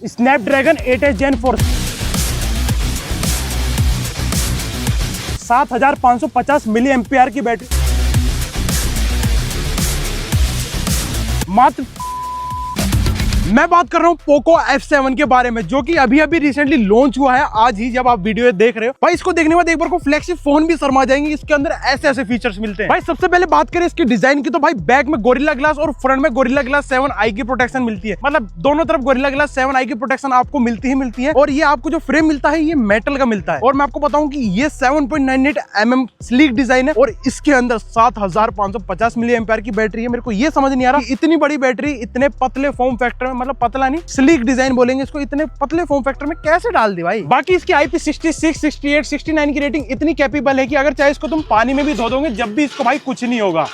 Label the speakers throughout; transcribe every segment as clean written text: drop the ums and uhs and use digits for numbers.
Speaker 1: Snapdragon 8s Gen 4 7550 milliampere की battery, मात्र। मैं बात कर रहा हूँ पोको F7 के बारे में, जो कि अभी अभी रिसेंटली लॉन्च हुआ है आज ही, जब आप वीडियो देख रहे हो। भाई इसको देखने के बाद एक बार को फ्लैगशिप फोन भी शर्मा जाएंगे। इसके अंदर ऐसे ऐसे फीचर्स मिलते हैं। भाई सबसे पहले बात करें इसके डिजाइन की, तो भाई बैक में गोरिल्ला ग्लास और फ्रंट में गोरिल्ला ग्लास 7i की प्रोटेक्शन मिलती है। मतलब दोनों तरफ गोरिल्ला ग्लास 7i की प्रोटेक्शन आपको मिलती है। और ये आपको जो फ्रेम मिलता है ये मेटल का मिलता है। और मैं आपको बताऊं कि ये 7.98 mm स्लीक डिजाइन है और इसके अंदर 7550 मिली एम्पियर की बैटरी है। मेरे को ये समझ नहीं आ रहा कि इतनी बड़ी बैटरी इतने पतले फॉर्म फैक्टर में, मतलब पतला नहीं, स्लीक डिजाइन बोलेंगे इसको, इतने पतले फॉर्म फैक्टर में कैसे डाल दी भाई। बाकी इसकी IP66, 68, 69 की रेटिंग इतनी कैपेबल है कि अगर चाहे इसको तुम पानी में भी धो दोगे जब भी इसको भाई कुछ नहीं होगा,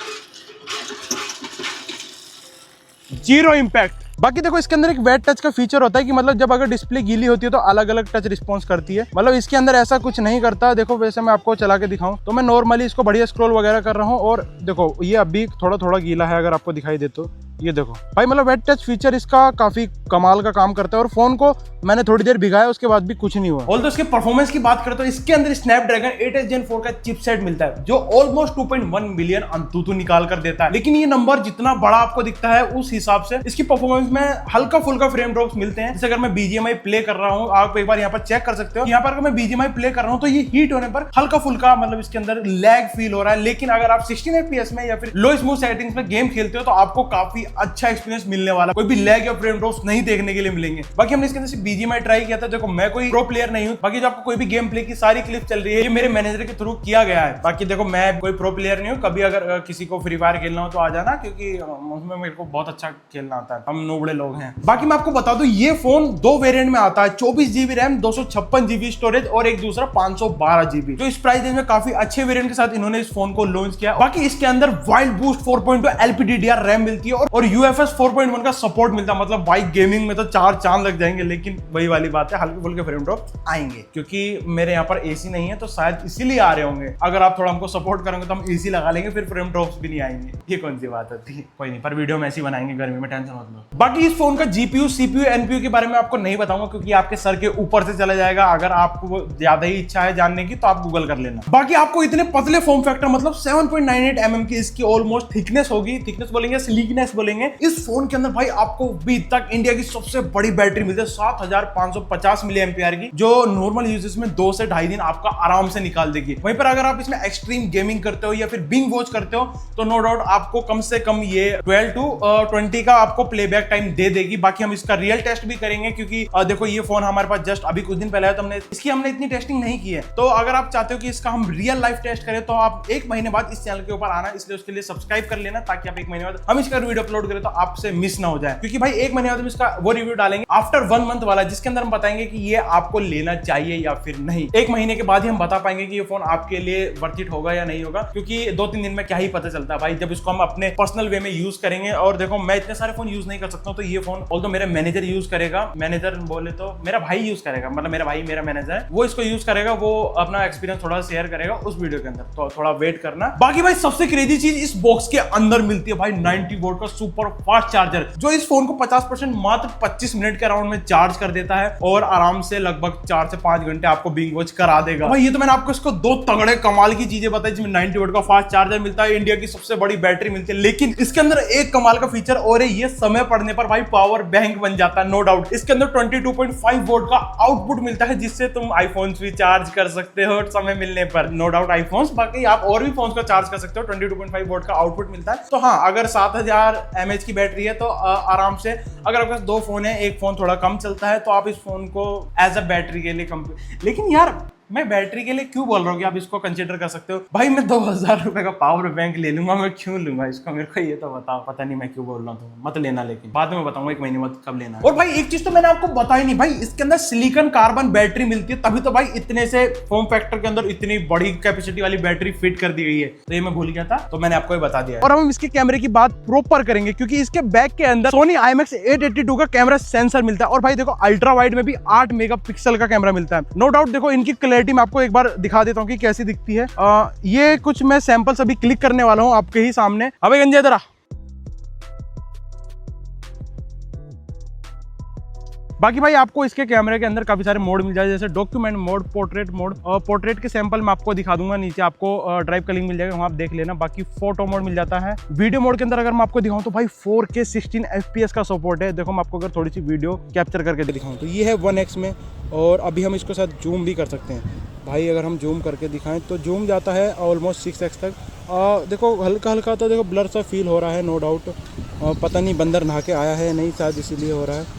Speaker 1: जीरो इंपैक्ट। बाकी देखो इसके अंदर एक वेट टच का फीचर होता है कि मतलब जब अगर डिस्प्ले गीली होती है तो अलग अलग टच रिस्पॉन्स करती है। मतलब इसके अंदर ऐसा कुछ नहीं करता। देखो वैसे मैं आपको चला के दिखाऊं तो मैं नॉर्मली इसको बढ़िया स्क्रॉल वगैरह कर रहा हूं और देखो ये अभी थोड़ा थोड़ा गीला है, अगर आपको दिखाई दे तो ये देखो भाई। मतलब वेट टच फीचर इसका काफी कमाल का काम करता है। और फोन को मैंने थोड़ी देर भिगाया उसके बाद भी कुछ नहीं हुआ। ऑल्दो इसके परफॉर्मेंस की बात करें तो इसके अंदर स्नैपड्रैगन 8s Gen 4 का चिपसेट मिलता है जो ऑलमोस्ट 2.1 बिलियन अंतुतु निकाल कर देता है। लेकिन ये नंबर जितना बड़ा आपको दिखता है उस हिसाब से इसकी परफॉर्मेंस में हल्का फुल्का फ्रेम ड्रॉप्स मिलते हैं। जैसे अगर मैं BGMI प्ले कर रहा हूं, आप एक बार यहाँ पर चेक कर सकते हो। यहाँ पर अगर मैं BGMI प्ले कर रहा हूं तो ये हीट होने पर हल्का फुल्का मतलब इसके अंदर लैग फील हो रहा है। लेकिन अगर आप 16 FPS में या फिर लो स्मूथ सेटिंग्स में गेम खेलते हो तो आपको काफी अच्छा एक्सपीरियंस मिलने वाला, कोई भी लैग या फ्रेम ड्रॉप्स नहीं देखने के लिए मिलेंगे। बाकी हमने इसके अंदर से BGMI ट्राई किया था। देखो मैं कोई प्रो प्लेयर नहीं हूं, बाकी जो आपको कोई भी गेम प्ले की सारी क्लिप चल रही है ये मेरे मैनेजर के थ्रू किया गया है। बाकी देखो मैं कोई प्रो प्लेयर नहीं हूं, कभी अगर किसी को फ्री फायर खेलना हो तो आ जाना, क्योंकि उसमें मेरे को बहुत अच्छा खेलना आता है, हम नोबड़े लोग हैं। बाकी मैं आपको बता दूं ये फोन दो वेरिएंट में आता है, 24GB रैम, 256GB स्टोरेज और एक दूसरा 512GB। जो इस प्राइस रेंज में काफी अच्छे वेरिएंट के साथ इन्होंने इस फोन को लॉन्च किया। बाकी इसके अंदर वाइल्ड बूस्ट 4.2 LPDDR रैम मिलती है और UFS 4.1 का सपोर्ट मिलता है। मतलब बाइक गेमिंग में तो 4 चांद लग जाएंगे। लेकिन वही वाली बात है, हल्के फुल्के फ्रेम ड्रॉप आएंगे क्योंकि मेरे यहाँ पर एसी नहीं है तो शायद इसीलिए आ रहे होंगे। अगर आप थोड़ा हमको सपोर्ट करेंगे तो हम एसी लगा लेंगे, फिर फ्रेम ड्रॉप्स भी नहीं आएंगे। ये कौन सी बात होती है, कोई नहीं, पर वीडियो में ऐसी बनाएंगे गर्मी में, टेंशन मत लो। बाकी इस फोन का GPU, CPU, NPU के बारे में आपको नहीं बताऊंगा क्योंकि आपके सर के ऊपर से चला जाएगा। अगर आपको ज्यादा ही इच्छा है जानने की तो आप गूगल कर लेना। बाकी आपको इतने पतले फॉर्म फैक्टर मतलब 7.98 mm की इसकी ऑलमोस्ट थिकनेस होगी, थिकनेस बोलेंगे स्लीकनेस बोलेंगे। इस फोन के अंदर भाई आपको अभी तक इंडिया की सबसे बड़ी बैटरी मिलती है 7550 मिली एम्पियर की, जो नॉर्मल यूजेस में 2 से ढाई दिन आपका आराम से निकाल देगी। वहीं पर अगर आप इसमें एक्सट्रीम गेमिंग करते हो या फिर बिंग वॉच करते हो तो नो डाउट आपको कम से कम ये 12 to 20 का आपको प्लेबैक टाइम दे देगी। बाकी हम इसका रियल टेस्ट भी करेंगे क्योंकि देखो ये फोन हमारे पास जस्ट अभी कुछ दिन पहले है तो हमने इतनी टेस्टिंग नहीं की है। तो अगर आप चाहते हो कि इसका हम रियल लाइफ टेस्ट करें तो आप 1 महीने बाद इस चैनल के ऊपर आना, इसलिए उसके लिए सब्सक्राइब कर लेना ताकि आप 1 महीने बाद हम इसका वीडियो अपलोड करें तो आपसे मिस ना हो जाए। क्योंकि भाई 1 महीने बाद हम इसका वो रिव्यू डालेंगे आफ्टर 1 मंथ वाला, जिसके अंदर हम बताएंगे कि ये आपको लेना चाहिए या फिर नहीं। 1 महीने के बाद ही हम बता पाएंगे कि ये फोन आपके लिए वर्थ इट होगा या नहीं होगा, क्योंकि 2-3 दिन में क्या ही पता चलता है भाई जब इसको हम अपने पर्सनल वे में यूज करेंगे। और देखो मैं इतने सारे फोन यूज नहीं कर सकता हूं, तो ये फोन ऑल्दो मेरा मैनेजर यूज करेगा, मैनेजर बोले तो मेरा भाई यूज करेगा, मतलब मेरा भाई मेरा मैनेजर है, वो इसको यूज करेगा, वो अपना एक्सपीरियंस थोड़ा शेयर करेगा उस वीडियो के अंदर, तो थोड़ा वेट करना। बाकी भाई सबसे क्रेजी चीज इस बॉक्स के अंदर मिलती है भाई 90 वोल्ट का सुपर फास्ट चार्जर, जो इस फोन को 50% मात्र 25 मिनट के अराउंड में चार्ज कर देता है और आराम से लगभग 4 से 5 घंटे आपको बिंग वॉच करा देगा। भाई ये तो मैंने आपको इसको 2 तगड़े कमाल की चीजें बताई जिसमें 90 वोल्ट का फास्ट चार्जर मिलता है, इंडिया की सबसे बड़ी बैटरी मिलती है। लेकिन इसके अंदर एक कमाल का फीचर और है, ये समय पड़ने पर भाई पावर बैंक बन जाता है, नो डाउट। इसके अंदर 22.5 वोल्ट का आउटपुट मिलता है जिससे तुम आईफोन भी चार्ज कर सकते हो समय मिलने पर, नो डाउट आईफोन्स, बाकी आप और भी फोन को चार्ज कर सकते हो। 22.5 वोल्ट का आउटपुट मिलता है। तो हाँ, अगर 7000 mAh की बैटरी है तो आराम से, अगर आपके पास 2 फोन है, एक फोन थोड़ा कम चलता है तो आप इस फोन को एज अ बैटरी के लिए लेकिन यार मैं बैटरी के लिए क्यों बोल रहा हूँ कि आप इसको कंसीडर कर सकते हो। भाई मैं 2000 रुपए का पावर बैंक ले लूंगा, मैं क्यों लूंगा इसको, मेरे को ये तो बताओ। पता नहीं मैं क्यों बोल रहा हूँ, मत लेना, लेकिन बाद में बताऊंगा 1 महीने बाद कब लेना। और भाई एक चीज तो मैंने आपको बताई नहीं, भाई इसके अंदर सिलिकॉन कार्बन बैटरी मिलती है, तभी तो भाई इतने से फॉर्म फैक्टर के अंदर इतनी बड़ी कैपेसिटी वाली बैटरी फिट कर दी गई है। तो ये मैं भूल गया था, तो मैंने आपको ये बता दिया। और हम इसके कैमरे की बात प्रॉपर करेंगे क्योंकि इसके बैक के अंदर सोनी IMX 882 का कैमरा सेंसर मिलता है। और भाई देखो अल्ट्रा वाइड में भी 8 मेगापिक्सल का कैमरा मिलता है, नो डाउट। देखो इनकी क्लैरिटी मैं आपको एक बार दिखा देता हूं कि कैसी दिखती है। ये कुछ मैं सैंपल्स अभी क्लिक करने वाला हूं आपके ही सामने। अबे गंजे इधर आ। बाकी भाई आपको इसके कैमरे के अंदर काफी सारे मोड मिल जाए, जैसे डॉक्यूमेंट मोड, पोर्ट्रेट मोड, और पोर्ट्रेट के सैंपल मैं आपको दिखा दूंगा, नीचे आपको ड्राइव का लिंक मिल जाएगा, वहाँ आप देख लेना। बाकी फोटो मोड मिल जाता है। वीडियो मोड के अंदर अगर मैं आपको दिखाऊं तो भाई 4K 16 FPS का सपोर्ट है। देखो मैं आपको अगर थोड़ी सी वीडियो कैप्चर करके दिखाऊं तो ये है 1x में, और अभी हम इसको साथ जूम भी कर सकते हैं भाई। अगर हम जूम करके दिखाएं तो जूम जाता है ऑलमोस्ट 6x तक। देखो हल्का हल्का तो देखो ब्लर सा फील हो रहा है, नो डाउट। पता नहीं बंदर नहा के आया है नहीं, शायद इसीलिए हो रहा है,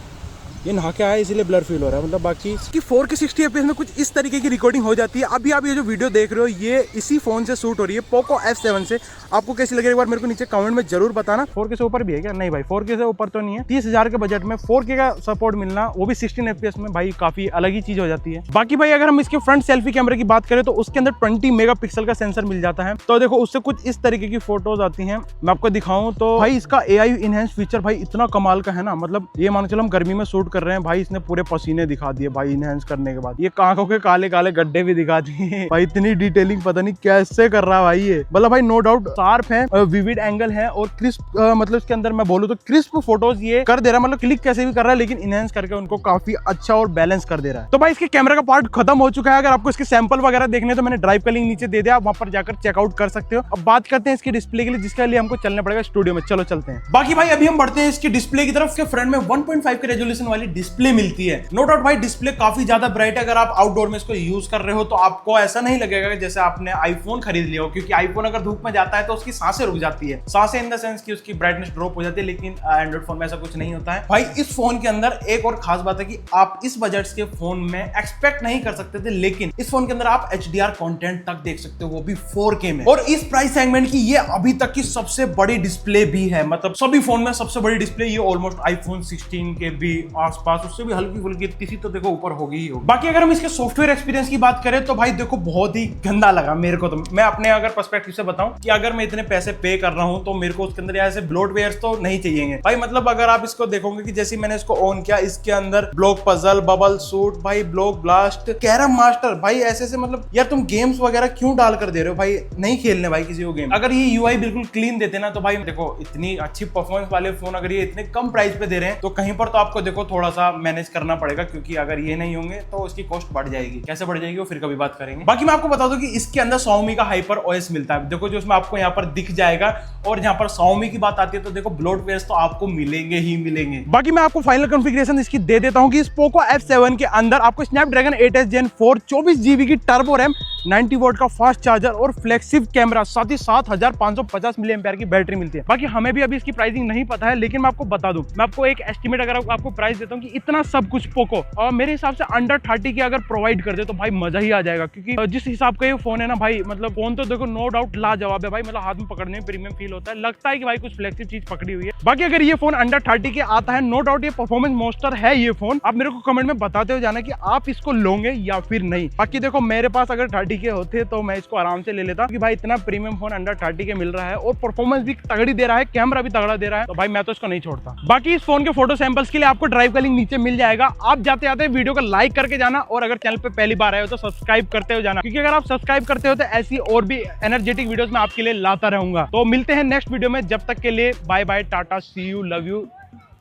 Speaker 1: ये नहा के आया है इसीलिए ब्लर फील हो रहा है। मतलब बाकी इसकी 4K 60 FPS में कुछ इस तरीके की रिकॉर्डिंग हो जाती है। अभी आप ये जो वीडियो देख रहे हो ये इसी फोन से शूट हो रही है, पोको F7 से। आपको कैसी लगे एक बार मेरे को नीचे कमेंट में जरूर बताना। 4K से ऊपर भी है क्या? नहीं भाई 4K से ऊपर तो नहीं है। 30,000 के बजट में 4K का सपोर्ट मिलना, वो भी 16 FPS में, भाई काफी अलग ही चीज हो जाती है। बाकी भाई अगर हम इसके फ्रंट सेल्फी कैमरे की बात करें तो उसके अंदर 20 मेगापिक्सल का सेंसर मिल जाता है। तो देखो उससे कुछ इस तरीके की फोटोज आती हैं। मैं आपको दिखाऊं तो भाई इसका AI इनहेंस फीचर भाई इतना कमाल का है ना, मतलब ये मान के चलो हम गर्मी में शूट कर रहे हैं भाई, इसने पूरे पसीने दिखा दिए भाई इनहेंस करने के बाद। ये आंखों के काले काले गड्ढे भी दिखा दिए भाई, इतनी डिटेलिंग पता नहीं कैसे कर रहा है भाई ये। मतलब भाई नो डाउट शार्प है, विविड एंगल है, और क्रिस्प, मतलब इसके अंदर मैं बोलूं तो क्रिस्प फोटोज ये कर दे रहा है। मतलब क्लिक कैसे भी कर रहा है लेकिन इनहेंस करके उनको काफी अच्छा और बैलेंस कर दे रहा है। तो भाई इसके कैमरा का पार्ट खत्म हो चुका है। अगर आपको इसके सैंपल वगैरह देखने तो मैंने ड्राइव का लिंक नीचे दे दिया, आप वहां पर जाकर चेकआउट कर सकते हो। अब बात करते हैं इसकी डिस्प्ले के लिए, जिसके लिए हमको चलना पड़ेगा स्टूडियो में। चलो चलते हैं। बाकी भाई अभी हम बढ़ते हैं इसकी डिस्प्ले की तरफ। इसके फ्रंट में 1.5 के रेजोल्यूशन वाली डिस्प्ले मिलती है। नो डाउट भाई डिस्प्ले काफी ज्यादा ब्राइट है। अगर आप आउटडोर में इसको यूज कर रहे हो तो आपको ऐसा नहीं लगेगा कि जैसे आपने आईफोन खरीद लिया हो, क्योंकि आईफोन अगर धूप में जाता है तो उसकी सांसें रुक जाती है, सांसें इन द सेंस कि उसकी ब्राइटनेस ड्रॉप हो जाती है। लेकिन एंड्रॉइड फोन में ऐसा कुछ नहीं होता है भाई। इस फोन के अंदर एक और खास बात है कि आप इस बजट के फोन में एक्सपेक्ट नहीं कर सकते थे, लेकिन इस फोन के अंदर आप HDR कंटेंट तक देख सकते हो, वो भी 4K में। और इस प्राइस सेगमेंट की ये अभी तक की सबसे बड़ी डिस्प्ले भी है। मतलब सभी फोन में सबसे बड़ी डिस्प्ले ये ऑलमोस्ट आईफोन 16 के भी आसपास, उससे भी हल्की फुल्की तीसरी तो देखो ऊपर होगी ही होगी। बाकी अगर हम इसके सॉफ्टवेयर एक्सपीरियंस की बात करें तो भाई देखो बहुत ही गंदा लगा मेरे को। तो मैं अपने अगर पर्सपेक्टिव से बताऊं कि अगर मैं इतने पैसे पे कर रहा हूं तो मेरे को उसके अंदर ऐसे ब्लोटवेयर्स तो नहीं चाहिए भाई। मतलब अगर आप इसको देखोगे कि जैसे मैंने इसको ऑन किया, इसके अंदर ब्लॉक पजल, बबल शूट भाई, ब्लॉक ब्लास्ट, कैरम मास्टर भाई, ऐसे मतलब यार तुम गेम्स वगैरह क्यों डाल कर दे रहे हो भाई? नहीं खेलने भाई किसी को गेम। अगर ये UI बिल्कुल क्लीन देते ना तो भाई देखो इतनी अच्छी परफॉर्मेंस वाले फोन अगर ये इतने कम प्राइस पे दे रहे हैं तो कहीं पर तो आपको देखो थोड़ा सा मैनेज करना पड़ेगा, क्योंकि अगर ये नहीं होंगे तो उसकी कॉस्ट बढ़ जाएगी। कैसे बढ़ जाएगी वो फिर कभी बात करेंगे। बाकी मैं आपको बता दूं कि इसके अंदर Xiaomi का हाइपर OS मिलता है, देखो जो उसमें आपको यहाँ पर दिख जाएगा। और यहाँ पर Xiaomi की बात आती है तो देखो ब्लोटवेयर्स तो आपको मिलेंगे ही मिलेंगे। बाकी मैं आपको फाइनल कॉन्फ़िगरेशन इसकी दे देता हूँ कि इस पोको F7 के अंदर आपको स्नैपड्रैगन 8s Gen 4 24GB की टर्बो रैम, 90 वोल्ट का फास्ट चार्जर और फ्लेक्सिव कैमरा, साथ ही 7550 mAh की बैटरी मिलती है। बाकी हमें भी अभी इसकी प्राइसिंग नहीं पता है, लेकिन मैं आपको बता दूं, मैं आपको एक एस्टिमेट अगर आपको प्राइस देता हूं कि इतना सब कुछ पोको और मेरे हिसाब से अंडर 30 की अगर प्रोवाइड कर दे तो भाई मजा ही आ जाएगा। क्योंकि जिस हिसाब का ये फोन है ना भाई, मतलब फोन तो देखो नो डाउट लाजवाब है भाई, मतलब हाथ में पकड़ने में प्रीमियम फील होता है, लगता है कि भाई कुछ फ्लेक्सिव चीज पकड़ी हुई है। बाकी अगर ये फोन अंडर 30 के आता है, नो डाउट ये परफॉर्मेंस मॉन्स्टर है ये फोन। आप मेरे को कमेंट में बताते हो जाना कि आप इसको लोगे या फिर नहीं। बाकी देखो मेरे पास अगर 30 के होते तो मैं इसको आराम से ले लेता, क्योंकि भाई इतना प्रीमियम फोन अंडर 30 के मिल रहा है और परफॉर्मेंस भी तगड़ी दे रहा है, कैमरा भी तगड़ा दे रहा है, तो भाई मैं तो इसको नहीं छोड़ता। बाकी इस फोन के फोटो सैंपल्स के लिए आपको ड्राइव का लिंक नीचे मिल जाएगा, आप जाते जाते वीडियो को लाइक करके जाना, और अगर चैनल पे पहली बार आए हो तो सब्सक्राइब करते हो जाना, क्योंकि अगर आप सब्सक्राइब करते हो तो ऐसी और भी एनर्जेटिक वीडियोस मैं आपके लिए लाता रहूंगा। तो मिलते हैं नेक्स्ट वीडियो में, जब तक के लिए बाय बाय, टाटा, सी यू, लव यू,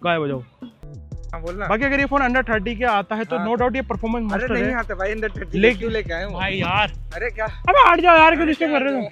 Speaker 1: गायब हो जाओ। बोलना। बाकी अगर ये फोन अंडर 30 के आता है तो नो डाउट ये परफॉर्मेंस मस्त है।
Speaker 2: नहीं आता भाई अंडर 30
Speaker 1: लेके
Speaker 2: लेके आए हूं
Speaker 1: भाई यार।
Speaker 2: अरे क्या,
Speaker 1: अब हट जाओ यार, क्यों डिस्टर्ब कर रहे हो?